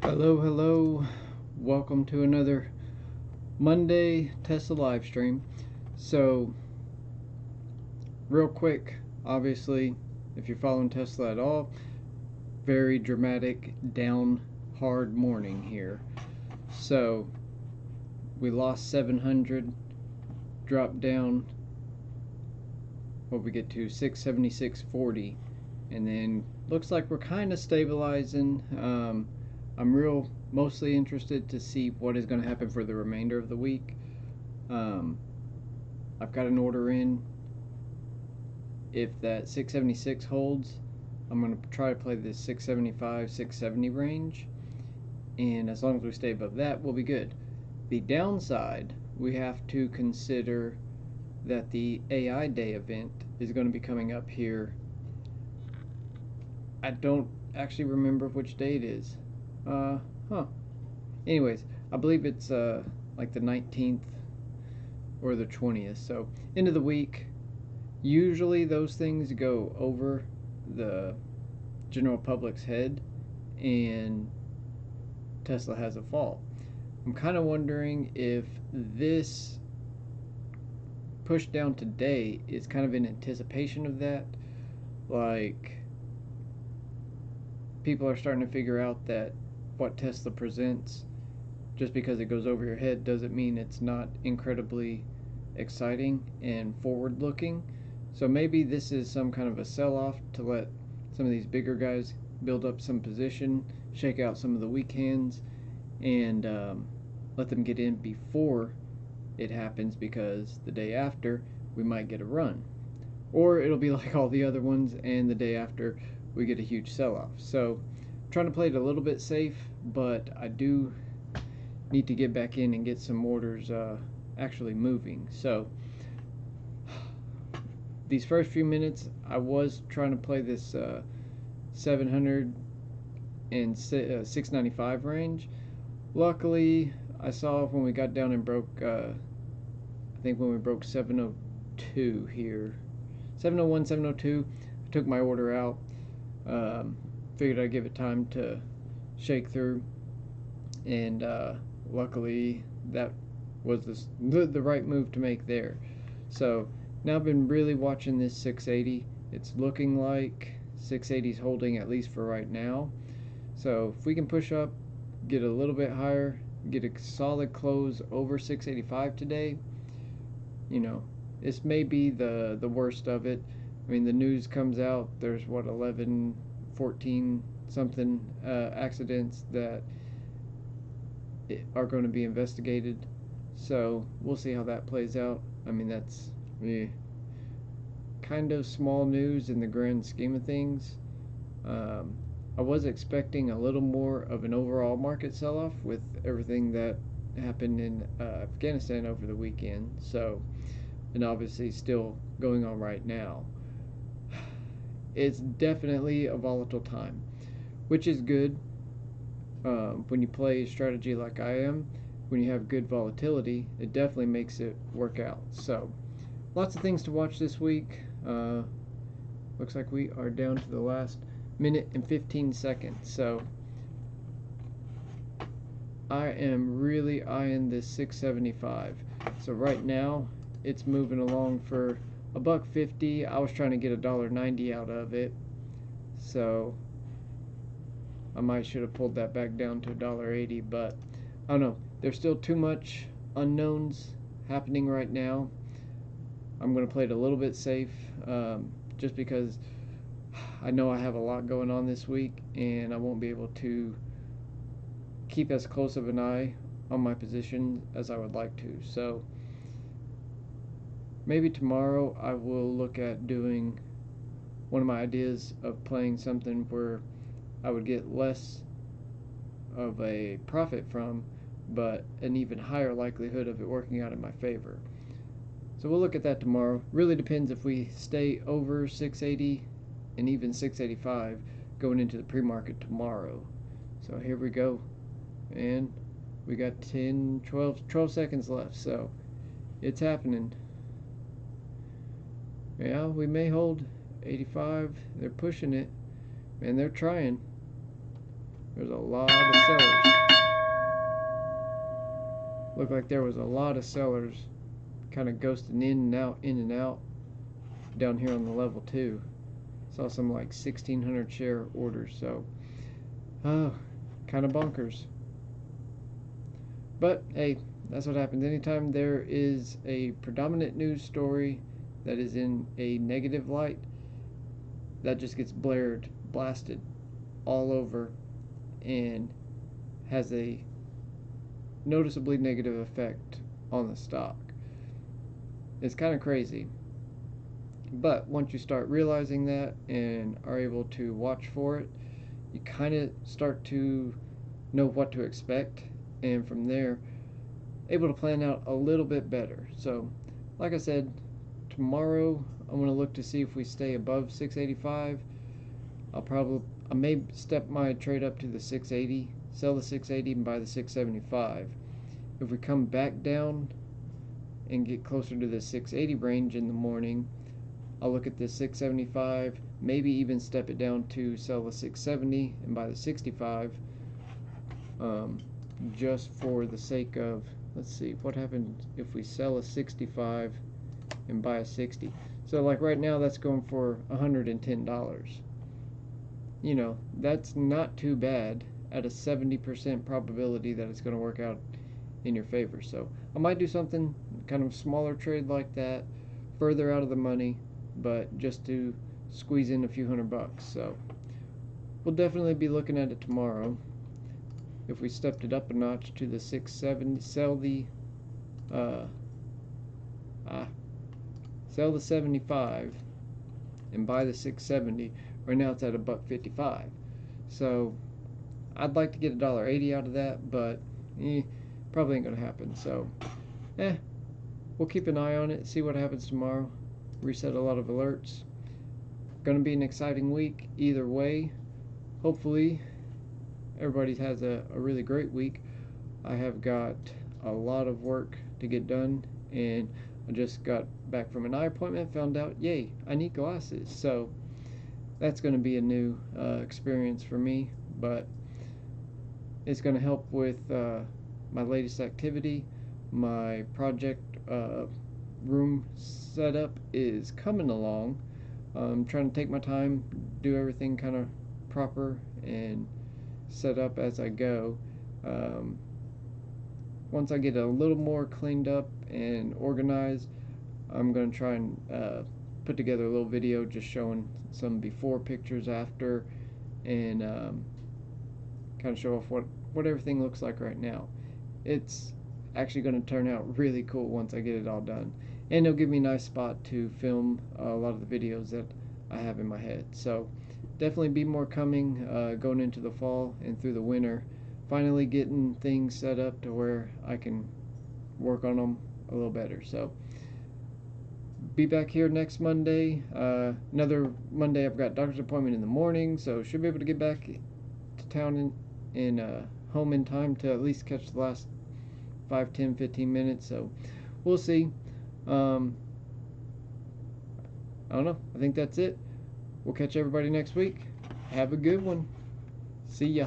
Hello, welcome to another Monday Tesla live stream. So, real quick, obviously, if you're following Tesla at all, very dramatic, down, hard morning here. So, we lost 700, dropped down, what we get to 676.40, and then looks like we're kind of stabilizing. I'm mostly interested to see what is going to happen for the remainder of the week. I've got an order in. If that 676 holds, I'm going to try to play this 675, 670 range, and as long as we stay above that, we'll be good. The downside, we have to consider that the AI Day event is going to be coming up here. I don't actually remember which day it is. Anyways, I believe it's like the 19th or the 20th. So end of the week. Usually those things go over the general public's head, and Tesla has a fall. I'm kind of wondering if this push down today is kind of in anticipation of that. Like, people are starting to figure out that what Tesla presents, just because it goes over your head doesn't mean it's not incredibly exciting and forward looking. So maybe this is some kind of a sell-off to let some of these bigger guys build up some position, shake out some of the weak hands, and let them get in before it happens, because the day after we might get a run. Or it'll be like all the other ones, and the day after we get a huge sell-off. So I'm trying to play it a little bit safe, but I do need to get back in and get some orders actually moving. So these first few minutes I was trying to play this 700 and 695 range. Luckily, I saw when we got down and broke I think when we broke 702 here, 701, 702, I took my order out. Figured I'd give it time to shake through, and luckily that was the right move to make there. So now I've been really watching this 680. It's looking like 680 is holding, at least for right now. So if we can push up, get a little bit higher, get a solid close over 685 today, you know, this may be the worst of it. I mean, the news comes out, there's what, 11, 14 something accidents that are going to be investigated. So we'll see how that plays out. I mean, that's kind of small news in the grand scheme of things. I was expecting a little more of an overall market sell-off with everything that happened in Afghanistan over the weekend. So, and obviously still going on right now. It's definitely a volatile time, which is good. When you play strategy like I am, when you have good volatility, it definitely makes it work out. So lots of things to watch this week. Looks like we are down to the last minute and 15 seconds. So I am really eyeing this 675. So right now it's moving along for $1.50. I was trying to get $1.90 out of it, so I might should have pulled that back down to $1.80, but I don't know. There's still too much unknowns happening right now. I'm going to play it a little bit safe, just because I know I have a lot going on this week, and I won't be able to keep as close of an eye on my position as I would like to. So maybe tomorrow I will look at doing one of my ideas of playing something where I would get less of a profit from, but an even higher likelihood of it working out in my favor. So we'll look at that tomorrow. Really depends if we stay over 680 and even 685 going into the pre-market tomorrow. So here we go, and we got 12 seconds left, so it's happening. Yeah, we may hold 85. They're pushing it, and they're trying. There's a lot of sellers. Looked like there was a lot of sellers kind of ghosting in and out down here on the level 2. Saw some like 1,600 share orders, so kind of bonkers. But hey, that's what happens anytime there is a predominant news story that is in a negative light. That just gets blasted all over, and has a noticeably negative effect on the stock. It's kind of crazy. But once you start realizing that and are able to watch for it, you kind of start to know what to expect, and from there able to plan out a little bit better. So like I said, tomorrow I'm going to look to see if we stay above 685. I may step my trade up to the 680, sell the 680 and buy the 675. If we come back down and get closer to the 680 range in the morning, I'll look at the 675, maybe even step it down to sell the 670 and buy the 65, just for the sake of, let's see, what happens if we sell a 65 and buy a 60. So like right now that's going for $110. You know, that's not too bad at a 70% probability that it's going to work out in your favor. So I might do something kind of smaller trade like that, further out of the money, but just to squeeze in a few $100. So we'll definitely be looking at it tomorrow. If we stepped it up a notch to the 670, sell the 75 and buy the 670. Right now it's at $1.55. So I'd like to get $1.80 out of that, but probably ain't gonna happen. So we'll keep an eye on it, see what happens tomorrow. Reset a lot of alerts. Gonna be an exciting week either way. Hopefully everybody has a really great week. I have got a lot of work to get done, and I just got back from an eye appointment, found out, yay, I need glasses. So that's going to be a new experience for me, but it's going to help with my latest activity. My project room setup is coming along. I'm trying to take my time, do everything kind of proper and set up as I go. Once I get a little more cleaned up and organized, I'm going to try and put together a little video just showing some before pictures after, and kind of show off what everything looks like right now. It's actually going to turn out really cool once I get it all done, and it'll give me a nice spot to film a lot of the videos that I have in my head. So definitely be more coming going into the fall and through the winter, finally getting things set up to where I can work on them a little better. So be back here next Monday. Another Monday I've got doctor's appointment in the morning, so should be able to get back to town in home in time to at least catch the last 5, 10, 15 minutes. So we'll see. I don't know. I think that's it. We'll catch everybody next week. Have a good one. See ya.